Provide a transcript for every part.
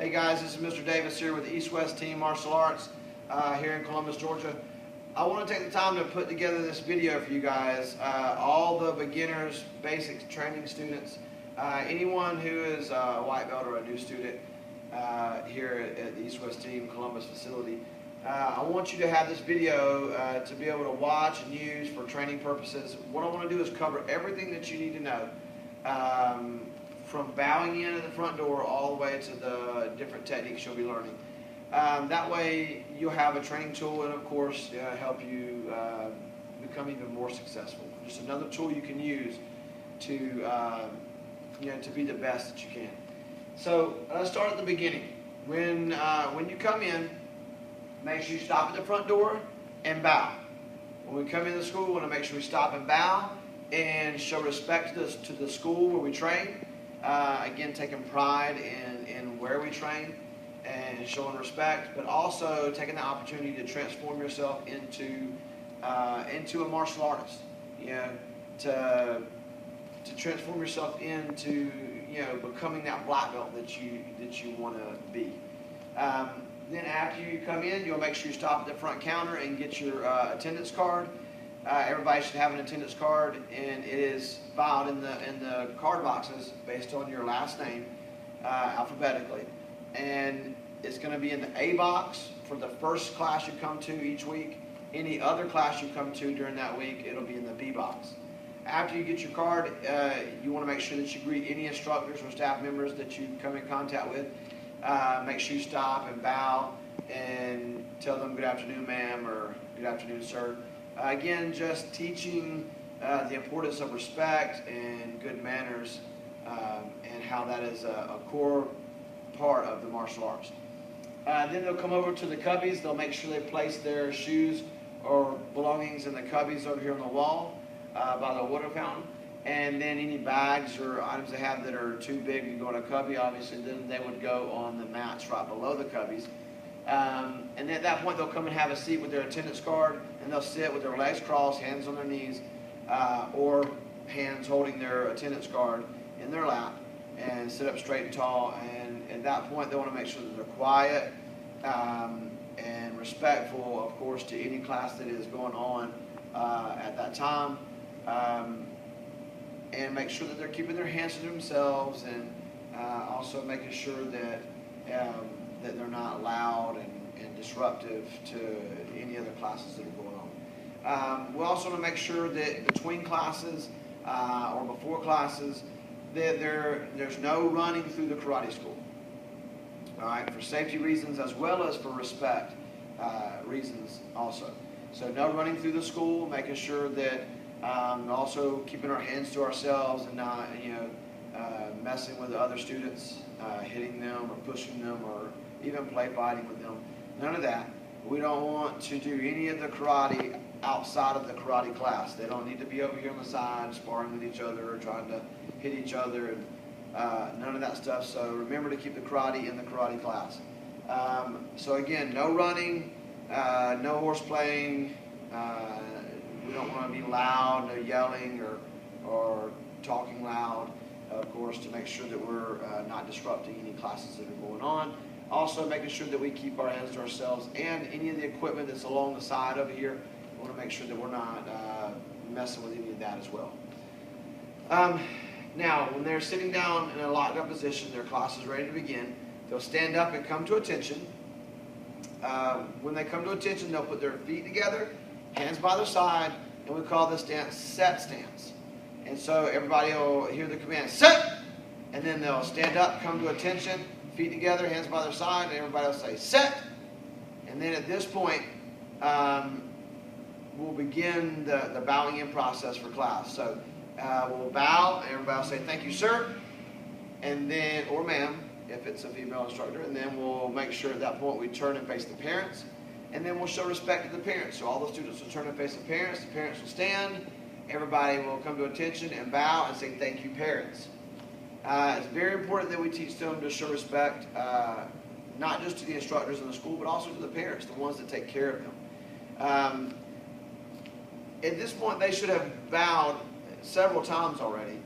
Hey guys, this is Mr. Davis here with the East-West Team Martial Arts here in Columbus, Georgia. I want to take the time to put together this video for you guys, all the beginners, basic training students, anyone who is a white belt or a new student here at the East-West Team Columbus facility. I want you to have this video to be able to watch and use for training purposes. What I want to do is cover everything that you need to know, from bowing in at the front door all the way to the different techniques you'll be learning. That way you'll have a training tool and of course help you become even more successful. Just another tool you can use to to be the best that you can. So let's start at the beginning. When you come in, make sure you stop at the front door and bow. When we come into the school, we want to make sure we stop and bow and show respect to the school where we train. Again, taking pride in where we train and showing respect, but also taking the opportunity to transform yourself into a martial artist. To transform yourself into becoming that black belt that you want to be. Then after you come in, you'll make sure you stop at the front counter and get your attendance card. Everybody should have an attendance card, and it is filed in the card boxes based on your last name, alphabetically. And it's going to be in the A box for the first class you come to each week. Any other class you come to during that week, it'll be in the B box. After you get your card, you want to make sure that you greet any instructors or staff members that you come in contact with. Make sure you stop and bow and tell them good afternoon, ma'am, or good afternoon, sir. Again, just teaching the importance of respect and good manners, and how that is a core part of the martial arts. Then they'll come over to the cubbies. They'll make sure they place their shoes or belongings in the cubbies over here on the wall by the water fountain. And then any bags or items they have that are too big to go in a cubby, obviously, then they would go on the mats right below the cubbies. And at that point, they'll come and have a seat with their attendance card, and they'll sit with their legs crossed, hands on their knees, or hands holding their attendance card in their lap, and sit up straight and tall. And at that point, they want to make sure that they're quiet and respectful, of course, to any class that is going on at that time. And make sure that they're keeping their hands to themselves, and also making sure that that they're not loud and disruptive to any other classes that are going on. We also want to make sure that between classes or before classes that there's no running through the karate school. All right, for safety reasons as well as for respect reasons also. So no running through the school, making sure that also keeping our hands to ourselves and not messing with the other students, hitting them or pushing them or even play fighting with them. None of that. We don't want to do any of the karate outside of the karate class. They don't need to be over here on the side sparring with each other or trying to hit each other, and none of that stuff. So remember to keep the karate in the karate class. So again, no running, no horse playing. We don't want to be loud, no yelling or talking loud, of course, to make sure that we're not disrupting any classes that are going on. Also making sure that we keep our hands to ourselves, and any of the equipment that's along the side over here, we want to make sure that we're not messing with any of that as well. Now, when they're sitting down in a locked up position, their class is ready to begin, they'll stand up and come to attention. When they come to attention, they'll put their feet together, hands by their side, and we call this stance set stance. And so everybody will hear the command, set! And then they'll stand up, come to attention, feet together, hands by their side, and everybody will say, set! And then at this point, we'll begin the bowing in process for class. So we'll bow, and everybody will say, thank you, sir, and then, or ma'am, if it's a female instructor, and then we'll make sure at that point we turn and face the parents. And then we'll show respect to the parents. So all the students will turn and face the parents will stand, everybody will come to attention and bow and say, thank you, parents. It's very important that we teach them to show respect, not just to the instructors in the school, but also to the parents, the ones that take care of them. At this point, they should have bowed several times already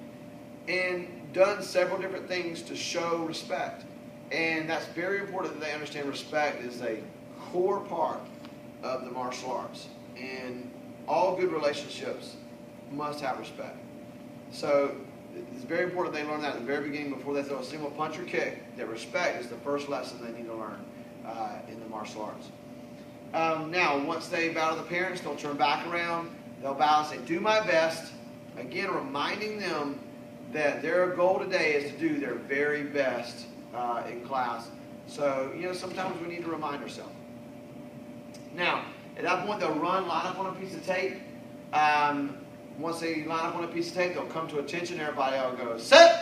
and done several different things to show respect. And that's very important that they understand respect is a core part of the martial arts. And all good relationships must have respect. So it's very important they learn that at the very beginning before they throw a single punch or kick, that respect is the first lesson they need to learn in the martial arts. Now, once they bow to the parents, they'll turn back around. They'll bow and say, do my best. Again, reminding them that their goal today is to do their very best in class. So, sometimes we need to remind ourselves. Now, at that point, they'll line up on a piece of tape. Once they line up on a piece of tape, they'll come to attention. Everybody will go, sit!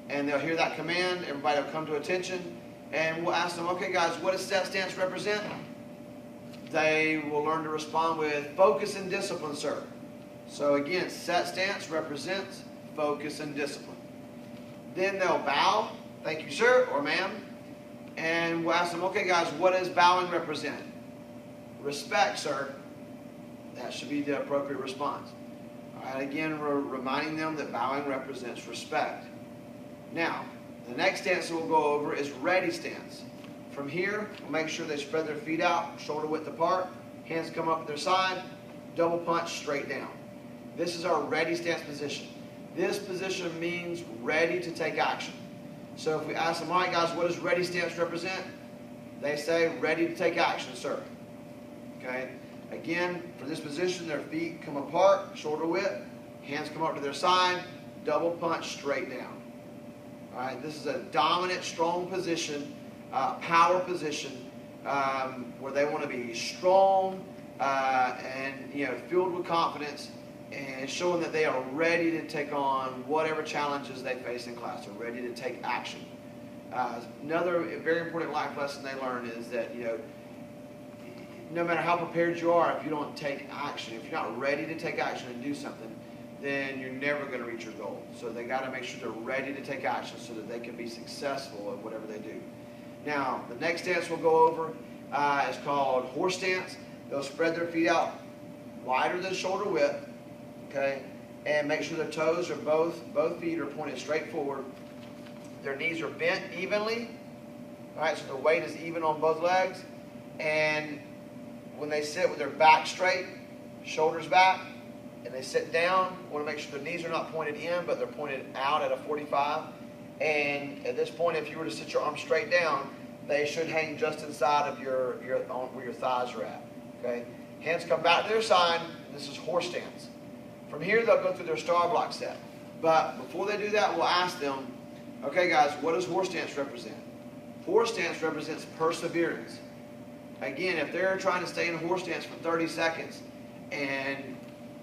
And they'll hear that command. Everybody will come to attention. And we'll ask them, okay, guys, what does set stance represent? They will learn to respond with focus and discipline, sir. So again, set stance represents focus and discipline. Then they'll bow, thank you, sir, or ma'am. And we'll ask them, okay, guys, what does bowing represent? Respect, sir. That should be the appropriate response. All right, again, we're reminding them that bowing represents respect. Now, the next stance that we'll go over is ready stance. From here, we'll make sure they spread their feet out, shoulder width apart, hands come up at their side, double punch straight down. This is our ready stance position. This position means ready to take action. So if we ask them, all right guys, what does ready stance represent? They say, ready to take action, sir. Okay? Again, for this position, their feet come apart, shoulder width, hands come up to their side, double punch straight down. All right, this is a dominant, strong position, power position, where they want to be strong and filled with confidence and showing that they are ready to take on whatever challenges they face in class. They're ready to take action. Another very important life lesson they learn is that no matter how prepared you are, if you don't take action, if you're not ready to take action and do something, then you're never going to reach your goal. So they got to make sure they're ready to take action so that they can be successful at whatever they do. Now, the next stance we'll go over is called horse stance. They'll spread their feet out wider than shoulder width, okay, and make sure their toes are both feet are pointed straight forward. Their knees are bent evenly, all right, so the weight is even on both legs, and when they sit with their back straight, shoulders back, and they sit down, want to make sure their knees are not pointed in, but they're pointed out at a 45. And at this point, if you were to sit your arms straight down, they should hang just inside of where your thighs are at. Okay? Hands come back to their side. This is horse stance. From here, they'll go through their star block set. But before they do that, we'll ask them, okay, guys, what does horse stance represent? Horse stance represents perseverance. Again, if they're trying to stay in horse stance for 30 seconds and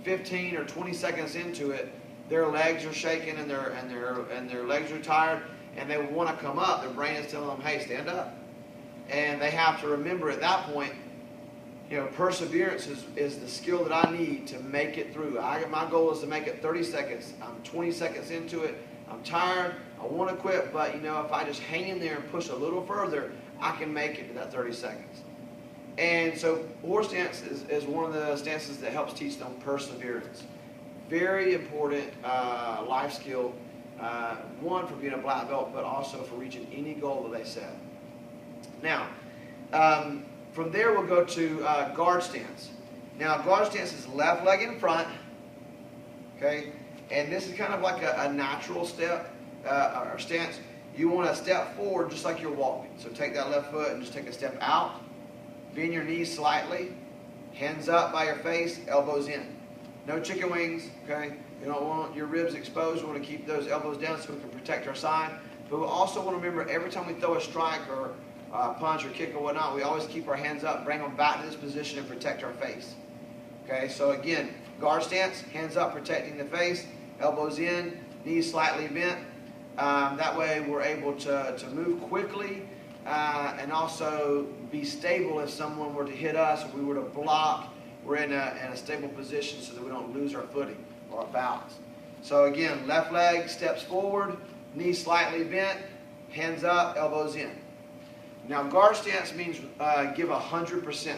15 or 20 seconds into it, their legs are shaking and their legs are tired and they want to come up, their brain is telling them, hey, stand up. And they have to remember at that point, perseverance is the skill that I need to make it through. My goal is to make it 30 seconds. I'm 20 seconds into it. I'm tired. I want to quit, but if I just hang in there and push a little further, I can make it to that 30 seconds. And so horse stance is one of the stances that helps teach them perseverance. Very important life skill, one for being a black belt, but also for reaching any goal that they set. Now, from there we'll go to guard stance. Now, guard stance is left leg in front, okay? And this is kind of like a natural step or stance. You want to step forward just like you're walking. So take that left foot and just take a step out. Bend your knees slightly, hands up by your face, elbows in. No chicken wings, okay? You don't want your ribs exposed. We want to keep those elbows down so we can protect our side. But we also want to remember every time we throw a strike or punch or kick or whatnot, we always keep our hands up, bring them back to this position and protect our face. Okay, so again, guard stance, hands up, protecting the face, elbows in, knees slightly bent. That way we're able to move quickly and also be stable if someone were to hit us or we were to block. We're in a stable position so that we don't lose our footing or our balance. So again, left leg steps forward, knees slightly bent, hands up, elbows in. Now guard stance means give 100%.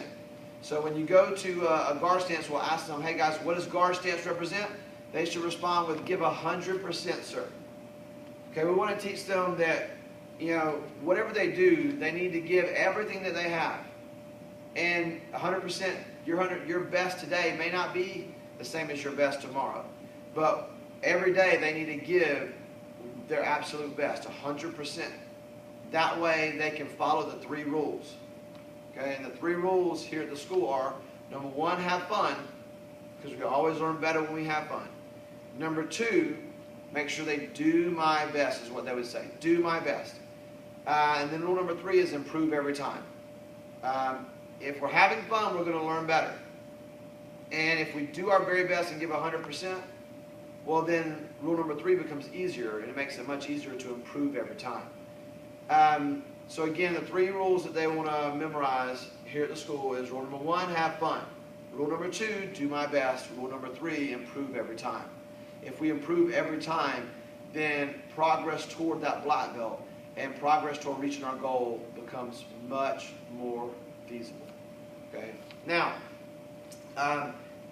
So when you go to a guard stance, we'll ask them, hey guys, what does guard stance represent? They should respond with give 100%, sir. Okay, we want to teach them that whatever they do, they need to give everything that they have. And 100%, your best today may not be the same as your best tomorrow. But every day they need to give their absolute best, 100%. That way they can follow the 3 rules. Okay, and the 3 rules here at the school are, number 1, have fun, because we always learn better when we have fun. Number 2, make sure they do my best, is what they would say. Do my best. And then rule number 3 is improve every time. If we're having fun, we're going to learn better. And if we do our very best and give 100%, well then rule number 3 becomes easier, and it makes it much easier to improve every time. So again, the 3 rules that they want to memorize here at the school is rule number 1, have fun. Rule number 2, do my best. Rule number 3, improve every time. If we improve every time, then progress toward that black belt and progress toward reaching our goal becomes much more feasible. Okay. Now,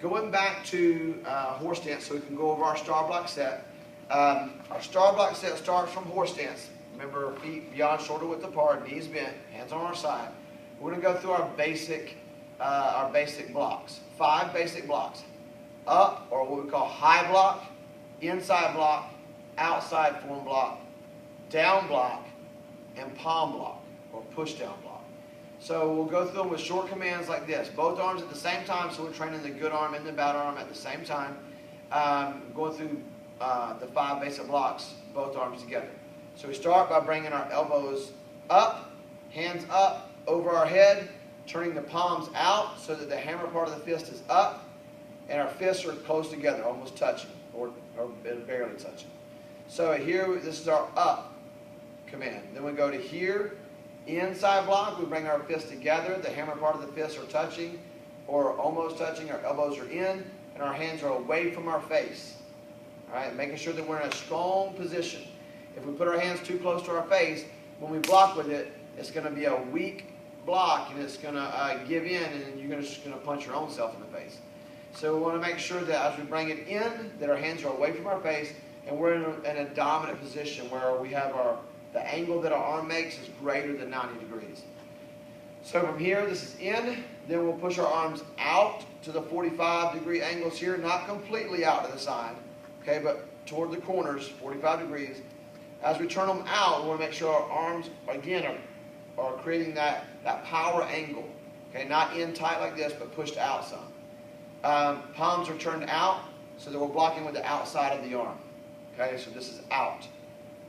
going back to horse stance, so we can go over our star block set. Our star block set starts from horse stance. Remember, feet beyond shoulder width apart, knees bent, hands on our side. We're going to go through our basic blocks. 5 basic blocks. Up, or what we call high block, inside block, outside form block, down block, and palm block, or push down block. So we'll go through them with short commands like this. Both arms at the same time, so we're training the good arm and the bad arm at the same time. Going through the 5 basic blocks, both arms together. So we start by bringing our elbows up, hands up, over our head, turning the palms out so that the hammer part of the fist is up, and our fists are close together, almost touching, or barely touching. So here, this is our up command. Then we go to here, inside block, we bring our fists together, the hammer part of the fists are touching, or almost touching, our elbows are in, and our hands are away from our face. All right, making sure that we're in a strong position. If we put our hands too close to our face, when we block with it, it's going to be a weak block, and it's going to give in, and you're just going to punch your own self in the face. So we want to make sure that as we bring it in, that our hands are away from our face, and we're in a dominant position where we have the angle that our arm makes is greater than 90 degrees. So from here, this is in, then we'll push our arms out to the 45-degree angles here, not completely out to the side, okay, but toward the corners, 45 degrees. As we turn them out, we want to make sure our arms, again, are creating that power angle. Okay, not in tight like this, but pushed out some. Palms are turned out so that we're blocking with the outside of the arm. Okay, so this is out.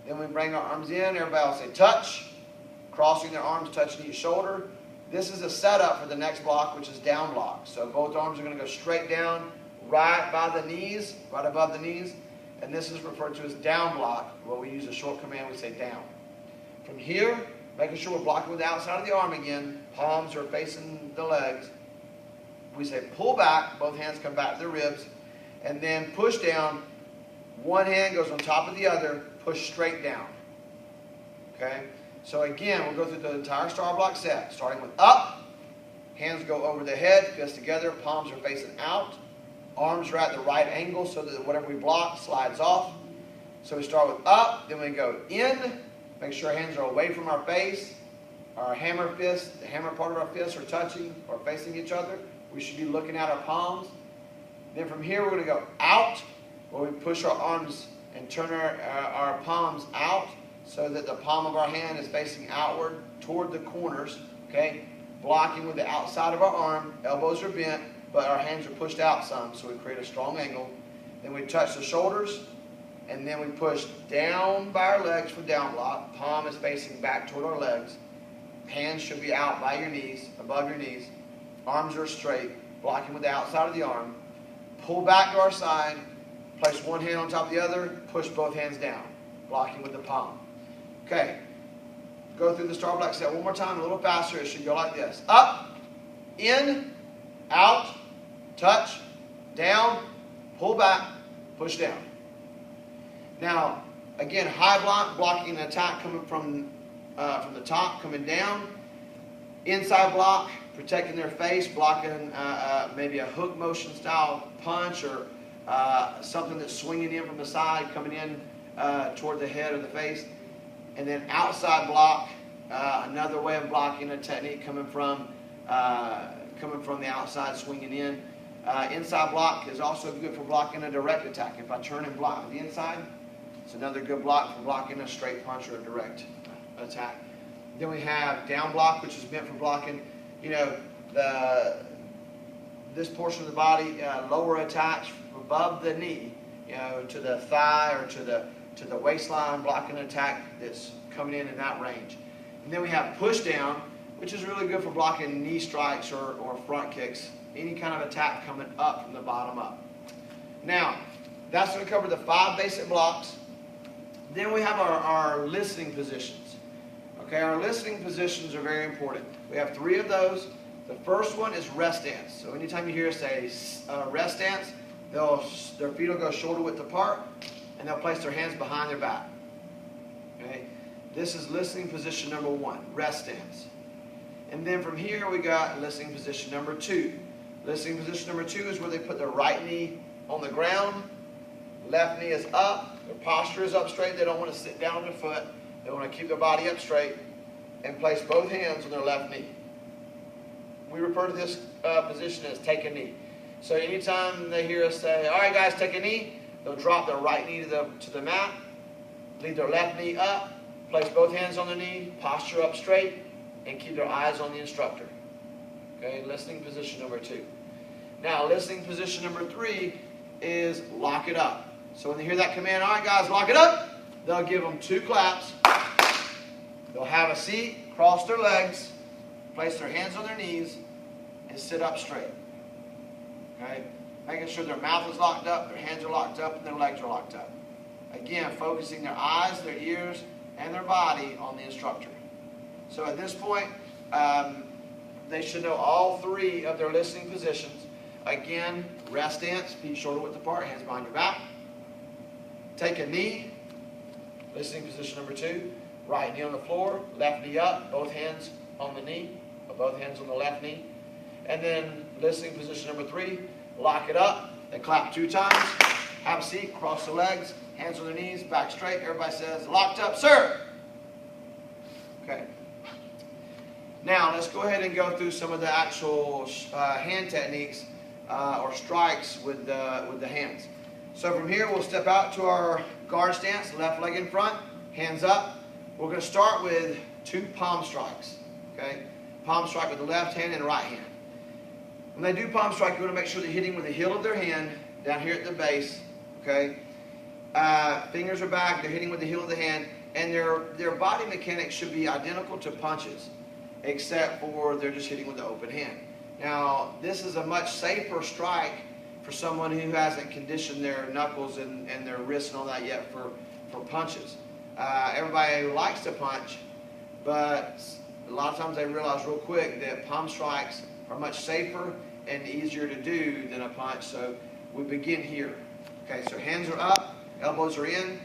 Then we bring our arms in. Everybody will say touch, crossing their arms, touching each shoulder. This is a setup for the next block, which is down block. So both arms are going to go straight down, right by the knees, right above the knees. And this is referred to as down block. Where we use a short command, we say down. From here, making sure we're blocking with the outside of the arm again. Palms are facing the legs. We say pull back. Both hands come back to the ribs. And then push down. One hand goes on top of the other. Push straight down. Okay? So again, we'll go through the entire star block set. Starting with up. Hands go over the head. Fists together. Palms are facing out. Arms are at the right angle so that whatever we block slides off. So we start with up, then we go in. Make sure our hands are away from our face. Our hammer fists, the hammer part of our fists are touching or facing each other. We should be looking at our palms. Then from here we're going to go out, where we push our arms and turn our palms out so that the palm of our hand is facing outward toward the corners. Okay, blocking with the outside of our arm. Elbows are bent, but our hands are pushed out some, so we create a strong angle. Then we touch the shoulders, and then we push down by our legs for down block. Palm is facing back toward our legs. Hands should be out by your knees, above your knees. Arms are straight, blocking with the outside of the arm. Pull back to our side, place one hand on top of the other, push both hands down, blocking with the palm. Okay, go through the star block set one more time, a little faster. It should go like this. Up, in, out, touch, down, pull back, push down. Now, again, high block, blocking an attack coming from the top, coming down. Inside block, protecting their face, blocking maybe a hook motion style punch or something that's swinging in from the side, coming in toward the head or the face. And then outside block, another way of blocking a technique coming from the outside, swinging in. Inside block is also good for blocking a direct attack. If I turn and block the inside, it's another good block for blocking a straight punch or a direct attack. Then we have down block, which is meant for blocking, this portion of the body, lower attached above the knee, to the thigh or to the waistline, blocking an attack that's coming in that range. And then we have push down, which is really good for blocking knee strikes or front kicks, any kind of attack coming up from the bottom up. Now, that's going to cover the 5 basic blocks. Then we have our listening positions. Okay, our listening positions are very important. We have 3 of those. The first one is rest stance. So anytime you hear us say rest stance, their feet will go shoulder width apart, and they'll place their hands behind their back. Okay, this is listening position number 1, rest stance. And then from here we got listening position number 2. Listening position number 2 is where they put their right knee on the ground, left knee is up, their posture is up straight. They don't want to sit down on their foot. They want to keep their body up straight and place both hands on their left knee. We refer to this position as take a knee. So anytime they hear us say, all right guys, take a knee, they'll drop their right knee to the mat, leave their left knee up, place both hands on the knee, posture up straight, and keep their eyes on the instructor. Okay, listening position number 2. Now, listening position number 3 is lock it up. So when they hear that command, all right guys, lock it up, they'll give them 2 claps. They'll have a seat, cross their legs, place their hands on their knees, and sit up straight. Okay, making sure their mouth is locked up, their hands are locked up, and their legs are locked up. Again, focusing their eyes, their ears, and their body on the instructor. So at this point, they should know all 3 of their listening positions. Again, rest stance, feet shoulder width apart, hands behind your back. Take a knee, listening position number 2. Right knee on the floor, left knee up, both hands on the knee, or both hands on the left knee. And then listening position number 3, lock it up, then clap 2 times, have a seat, cross the legs, hands on the knees, back straight. Everybody says, locked up, sir. Okay. Now, let's go ahead and go through some of the actual hand techniques or strikes with the hands. So from here, we'll step out to our guard stance, left leg in front, hands up. We're going to start with 2 palm strikes. Okay? Palm strike with the left hand and right hand. When they do palm strike, you want to make sure they're hitting with the heel of their hand down here at the base. Okay? Fingers are back, they're hitting with the heel of the hand, and their body mechanics should be identical to punches, except for they're just hitting with the open hand. Now, this is a much safer strike for someone who hasn't conditioned their knuckles and their wrists and all that yet for punches. Everybody likes to punch, but a lot of times they realize real quick that palm strikes are much safer and easier to do than a punch. So we begin here. Okay, so hands are up, elbows are in.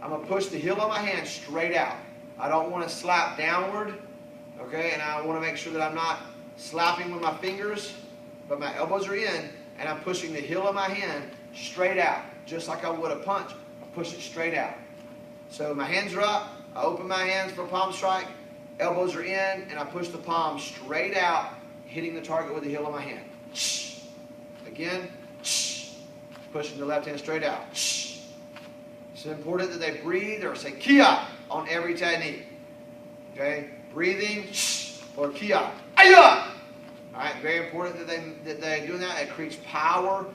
I'm going to push the heel of my hand straight out. I don't want to slap downward, okay, and I want to make sure that I'm not slapping with my fingers, but my elbows are in, and I'm pushing the heel of my hand straight out, just like I would a punch. I push it straight out. So my hands are up, I open my hands for a palm strike, elbows are in, and I push the palm straight out, hitting the target with the heel of my hand. Again, pushing the left hand straight out. It's important that they breathe or say kia on every technique. Okay, breathing or kia. Aya! All right, very important that they do that. It creates power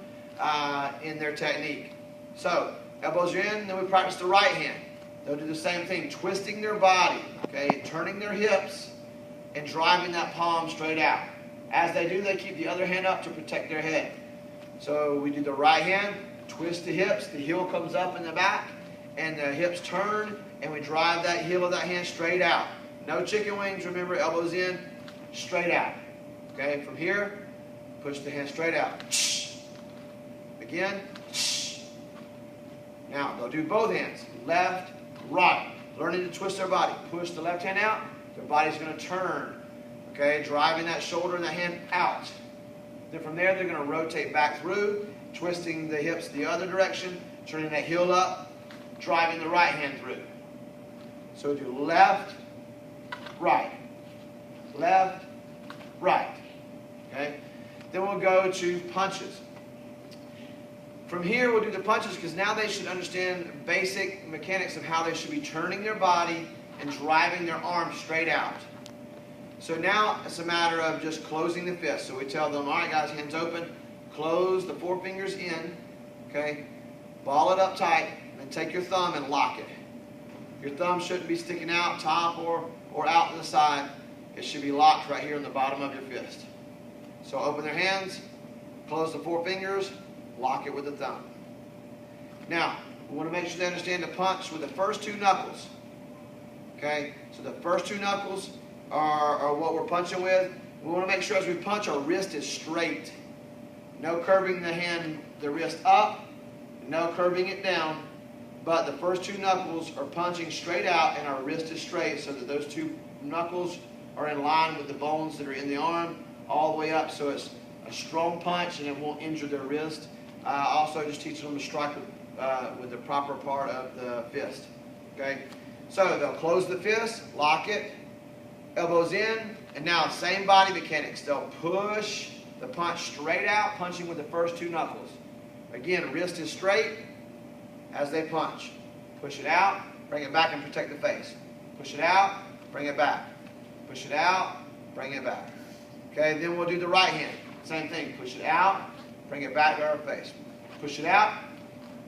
in their technique. So elbows are in, then we practice the right hand. They'll do the same thing, twisting their body, okay, turning their hips and driving that palm straight out. As they do, they keep the other hand up to protect their head. So we do the right hand, twist the hips, the heel comes up in the back, and the hips turn, and we drive that heel of that hand straight out. No chicken wings, remember, elbows in, straight out. Okay, from here, push the hand straight out. Again. Now, they'll do both hands, left, right. Learning to twist their body. Push the left hand out, their body's going to turn. Okay, driving that shoulder and that hand out. Then from there, they're going to rotate back through, twisting the hips the other direction, turning that heel up, driving the right hand through. So we do left, right, left, right. Okay? Then we'll go to punches. From here, we'll do the punches because now they should understand basic mechanics of how they should be turning their body and driving their arm straight out. So now it's a matter of just closing the fist. So we tell them, all right, guys, hands open, close the forefingers in, okay? Ball it up tight, and take your thumb and lock it. Your thumb shouldn't be sticking out top or out to the side. It should be locked right here in the bottom of your fist. So open their hands, close the forefingers, lock it with the thumb. Now, we want to make sure they understand to punch with the first two knuckles. Okay? So the first two knuckles are what we're punching with. We want to make sure as we punch, our wrist is straight. No curving the hand, the wrist up, no curving it down. But the first two knuckles are punching straight out and our wrist is straight so that those two knuckles are in line with the bones that are in the arm all the way up, so it's a strong punch and it won't injure their wrist. Also just teaching them to strike with the proper part of the fist. Okay? So they'll close the fist, lock it, elbows in, and now same body mechanics. They'll push the punch straight out, punching with the first two knuckles. Again, wrist is straight as they punch. Push it out, bring it back and protect the face. Push it out, bring it back. Push it out, bring it back. Okay, then we'll do the right hand. Same thing, push it out, bring it back to our face. Push it out,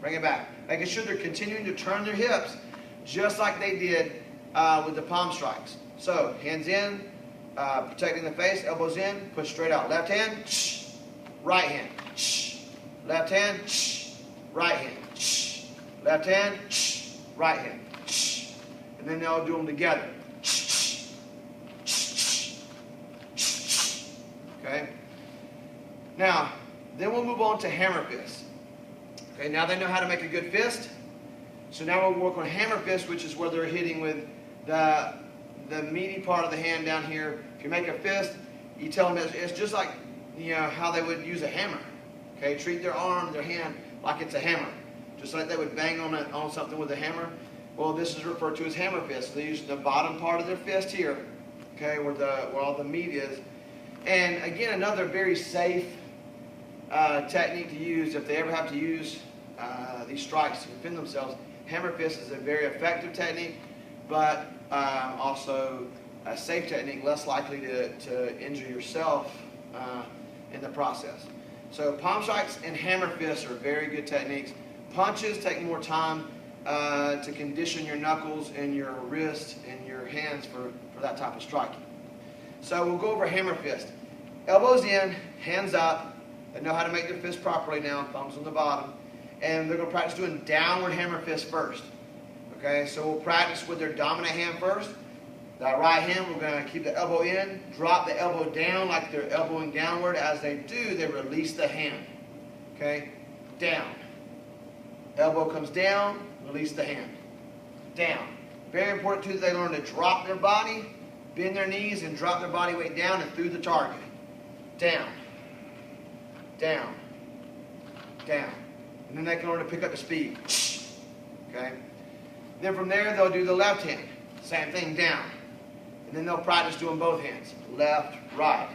bring it back. Making sure they're continuing to turn their hips just like they did with the palm strikes. So, hands in, protecting the face, elbows in, push straight out. Left hand, right hand. Left hand, right hand. Left hand, right hand. And then they'll do them together. Okay? Now, then we'll move on to hammer fist. Okay, now they know how to make a good fist. So now we'll work on hammer fist, which is where they're hitting with the meaty part of the hand down here. If you make a fist, you tell them it's just like, you know, how they would use a hammer. Okay, treat their arm, their hand like it's a hammer. Just like they would bang on something with a hammer. Well, this is referred to as hammer fist. They use the bottom part of their fist here, okay, where all the meat is. And again, another very safe technique to use if they ever have to use these strikes to defend themselves. Hammer fist is a very effective technique, but also a safe technique, less likely to injure yourself in the process. So palm strikes and hammer fists are very good techniques. Punches take more time to condition your knuckles and your wrist and your hands for that type of striking. So we'll go over hammer fist. Elbows in, hands up. They know how to make their fist properly now, thumbs on the bottom. And they're going to practice doing downward hammer fist first. Okay, so we'll practice with their dominant hand first. That right hand, we're going to keep the elbow in, drop the elbow down like they're elbowing downward. As they do, they release the hand. Okay, down. Elbow comes down, release the hand. Down. Very important too that they learn to drop their body, bend their knees, and drop their body weight down and through the target. Down. Down. Down. And then they can learn to pick up the speed. Okay? Then from there, they'll do the left hand. Same thing, down. And then they'll practice doing both hands. Left, right.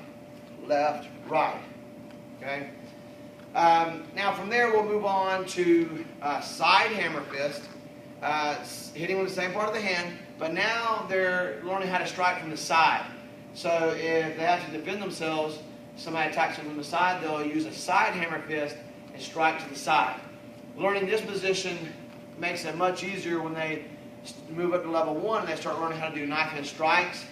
Left, right. Okay? Now from there, we'll move on to side hammer fist. Hitting with the same part of the hand, but now they're learning how to strike from the side. So if they have to defend themselves, somebody attacks them from the side, they'll use a side hammer fist and strike to the side. Learning this position makes it much easier when they move up to level 1 and they start learning how to do knife hand strikes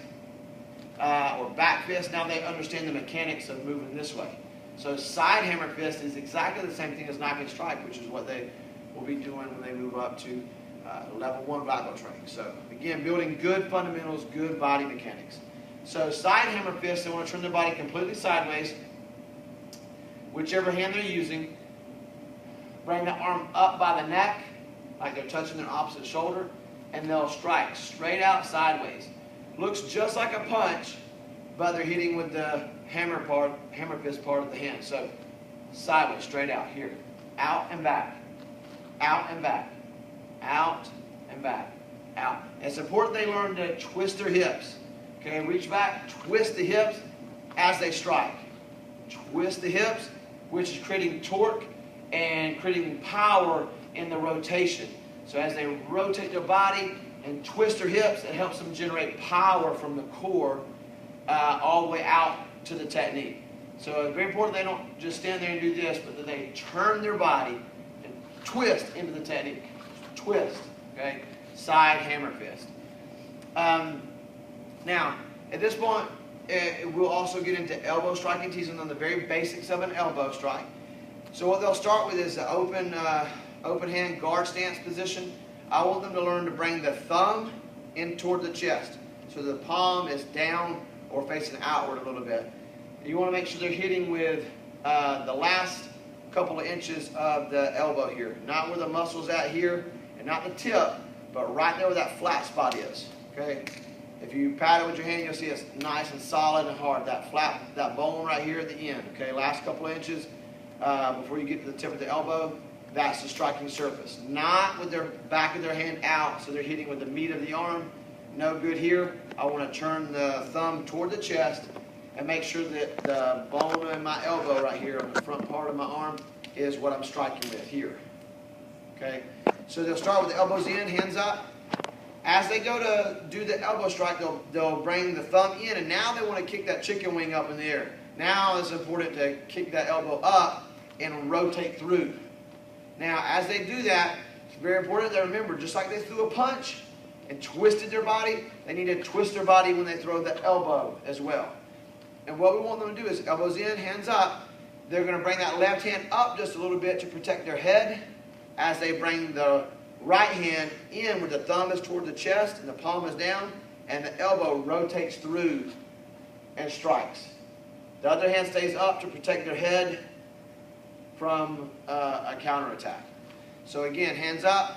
or back fist. Now they understand the mechanics of moving this way. So side hammer fist is exactly the same thing as knife hand strike, which is what they will be doing when they move up to level 1 black belt training. So again, building good fundamentals, good body mechanics. So side hammer fist, they want to turn their body completely sideways, whichever hand they're using. Bring the arm up by the neck, like they're touching their opposite shoulder, and they'll strike straight out sideways. Looks just like a punch, but they're hitting with the hammer fist part of the hand. So sideways, straight out, here. Out and back. Out and back. Out and back. out. And it's important they learn to twist their hips. Okay, reach back, twist the hips as they strike. Twist the hips, which is creating torque and creating power in the rotation. So as they rotate their body and twist their hips, it helps them generate power from the core all the way out to the technique. So it's very important they don't just stand there and do this, but that they turn their body and twist into the technique. Twist, okay? Side hammer fist. Now, at this point, we'll also get into elbow striking, teaching them the very basics of an elbow strike. So what they'll start with is the open hand guard stance position. I want them to learn to bring the thumb in toward the chest, so the palm is down or facing outward a little bit. You want to make sure they're hitting with the last couple of inches of the elbow here, not where the muscle's at here, and not the tip, but right there where that flat spot is. Okay. If you pat it with your hand, you'll see it's nice and solid and hard. That bone right here at the end. Okay, last couple of inches before you get to the tip of the elbow, that's the striking surface. Not with their back of their hand out, so they're hitting with the meat of the arm. No good here. I want to turn the thumb toward the chest and make sure that the bone in my elbow right here on the front part of my arm is what I'm striking with here. Okay, so they'll start with the elbows in, hands up. As they go to do the elbow strike, they'll bring the thumb in, and now they want to kick that chicken wing up in the air. Now it's important to kick that elbow up and rotate through. Now, as they do that, it's very important they remember, just like they threw a punch and twisted their body, they need to twist their body when they throw the elbow as well. And what we want them to do is elbows in, hands up. They're going to bring that left hand up just a little bit to protect their head as they bring the right hand in where the thumb is toward the chest and the palm is down, and the elbow rotates through and strikes. The other hand stays up to protect their head from a counterattack. So again, hands up,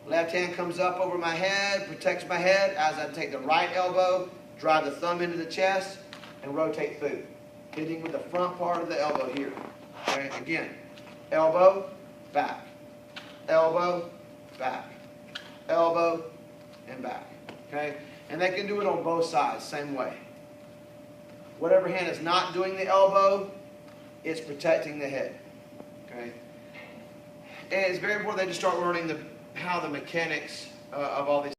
left hand comes up over my head, protects my head as I take the right elbow, drive the thumb into the chest, and rotate through, hitting with the front part of the elbow here. Okay? Again, elbow, back, elbow, back, elbow, and back. Okay? And they can do it on both sides, same way. Whatever hand is not doing the elbow, it's protecting the head. Okay? And it's very important they just start learning how the mechanics of all these